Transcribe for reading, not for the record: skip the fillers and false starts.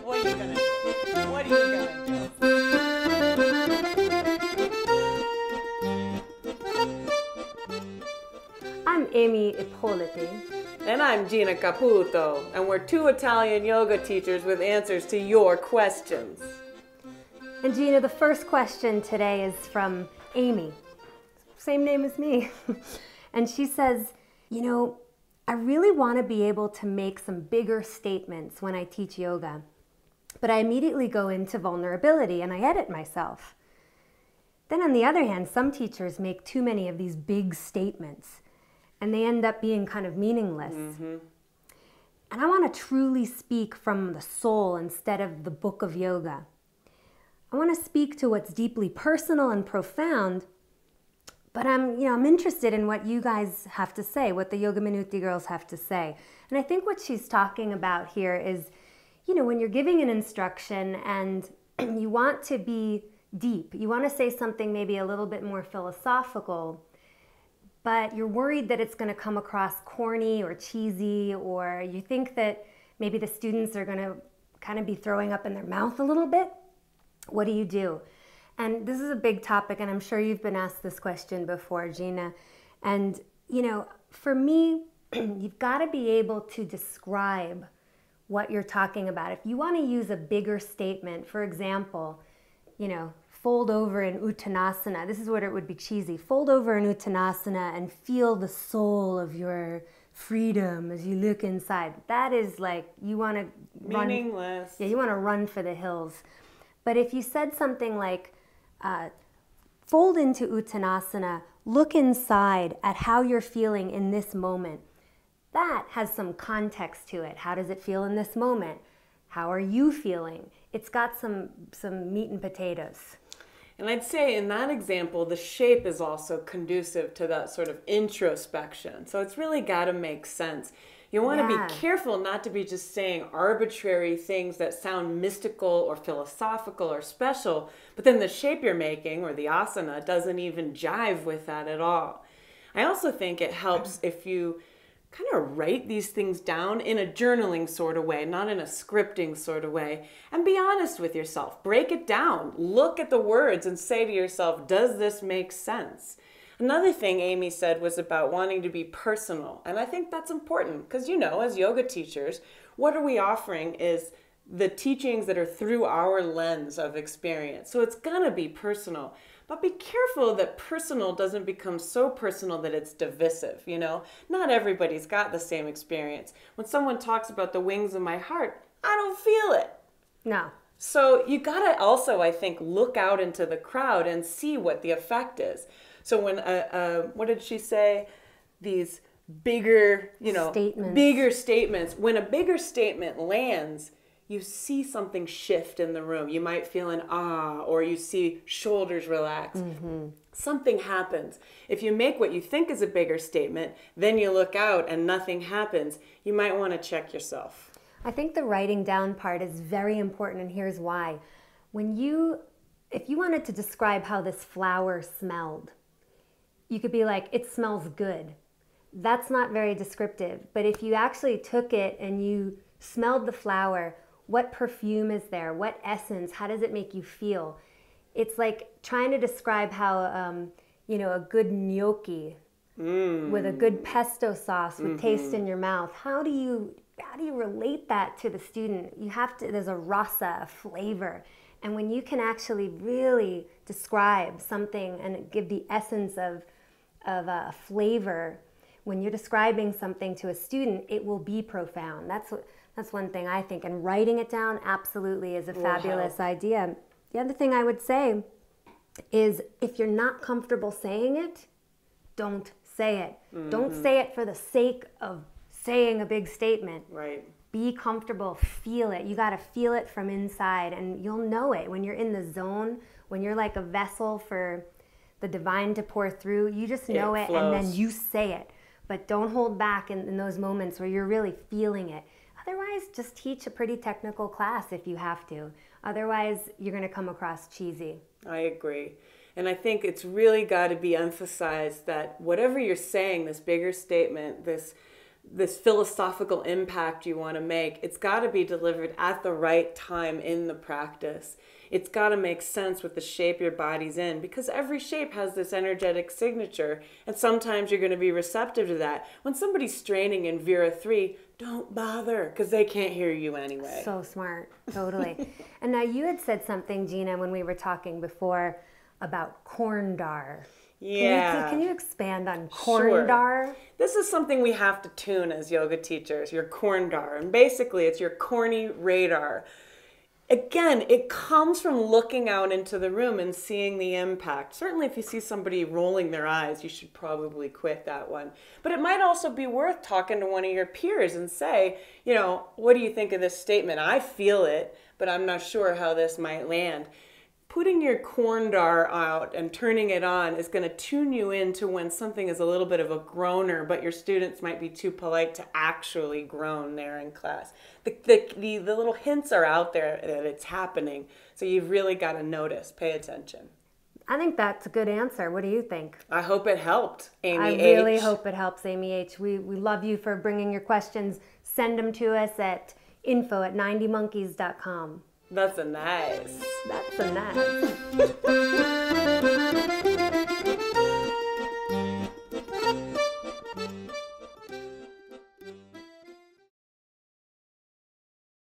What are you gonna do? What are you gonna do? I'm Amy Ippoliti. And I'm Gina Caputo, and we're two Italian yoga teachers with answers to your questions. And Gina, the first question today is from Amy. Same name as me. And she says, you know, I really want to be able to make some bigger statements when I teach yoga, but I immediately go into vulnerability and I edit myself. Then on the other hand, some teachers make too many of these big statements and they end up being kind of meaningless. And I want to truly speak from the soul instead of the book of yoga. I want to speak to what's deeply personal and profound, but I'm interested in what you guys have to say, what the Yoga Minuti girls have to say. And I think what she's talking about here is, when you're giving an instruction and you want to be deep, you want to say something maybe a little bit more philosophical, but you're worried that it's going to come across corny or cheesy, or you think that maybe the students are going to kind of be throwing up in their mouth a little bit. What do? And this is a big topic, and I'm sure you've been asked this question before, Gina. And, for me, you've got to be able to describe what you're talking about. If you want to use a bigger statement, for example, fold over in Uttanasana. This is what it would be cheesy. Fold over in Uttanasana and feel the soul of your freedom as you look inside. That is like, you want to run. Meaningless. Yeah, you want to run for the hills. But if you said something like, fold into Uttanasana, look inside at how you're feeling in this moment. That has some context to it. How does it feel in this moment? How are you feeling? It's got some meat and potatoes. And I'd say in that example, the shape is also conducive to that sort of introspection. So it's really got to make sense. You want to be careful not to be just saying arbitrary things that sound mystical or philosophical or special, but then the shape you're making or the asana doesn't even jive with that at all. I also think it helps if you kind of write these things down in a journaling sort of way, not in a scripting sort of way, and be honest with yourself. Break it down. Look at the words and say to yourself, does this make sense? Another thing Amy said was about wanting to be personal, and I think that's important because, as yoga teachers, what are we offering is the teachings that are through our lens of experience. So it's gonna be personal. But be careful that personal doesn't become so personal that it's divisive, Not everybody's got the same experience. When someone talks about the wings of my heart, I don't feel it. No. So you gotta also, I think, look out into the crowd and see what the effect is. So when, what did she say? These bigger, bigger statements. When a bigger statement lands, you see something shift in the room. You might feel an ah, or you see shoulders relax. Something happens. If you make what you think is a bigger statement, then you look out and nothing happens, you might want to check yourself. I think the writing down part is very important, and here's why. If you wanted to describe how this flower smelled, you could be like, it smells good. That's not very descriptive. But if you actually took it and you smelled the flower, what perfume is there? What essence? How does it make you feel? It's like trying to describe how, a good gnocchi with a good pesto sauce with taste in your mouth. How do you relate that to the student? There's a rasa, a flavor. And when you can actually really describe something and give the essence of a flavor, when you're describing something to a student, it will be profound. That's one thing I think. And writing it down absolutely is a fabulous idea. The other thing I would say is if you're not comfortable saying it, don't say it. Don't say it for the sake of saying a big statement. Right. Be comfortable, feel it. You got to feel it from inside, and you'll know it when you're in the zone, when you're like a vessel for the divine to pour through. You just know it and then you say it. But don't hold back in those moments where you're really feeling it. Otherwise, just teach a pretty technical class if you have to. Otherwise, you're going to come across cheesy. I agree. And I think it's really got to be emphasized that whatever you're saying, this bigger statement, this this philosophical impact you want to make, it's got to be delivered at the right time in the practice. It's got to make sense with the shape your body's in, because every shape has this energetic signature, and sometimes you're going to be receptive to that. When somebody's straining in Vera 3, don't bother, because they can't hear you anyway. So smart, totally. And now you had said something, Gina, when we were talking before about Corndar. Yeah. Can you expand on Corndar? Sure. This is something we have to tune as yoga teachers, your Corndar. And basically, it's your corny radar. Again, it comes from looking out into the room and seeing the impact. Certainly, if you see somebody rolling their eyes, you should probably quit that one. But it might also be worth talking to one of your peers and say, what do you think of this statement? I feel it, but I'm not sure how this might land. Putting your Corndar out and turning it on is going to tune you into when something is a little bit of a groaner, but your students might be too polite to actually groan there in class. The little hints are out there that it's happening, so you've really got to notice, pay attention. I think that's a good answer. What do you think? I hope it helped, Amy H. I really hope it helps, Amy H. We love you for bringing your questions. Send them to us at info@90monkeys.com. That's a nice. That's a nice.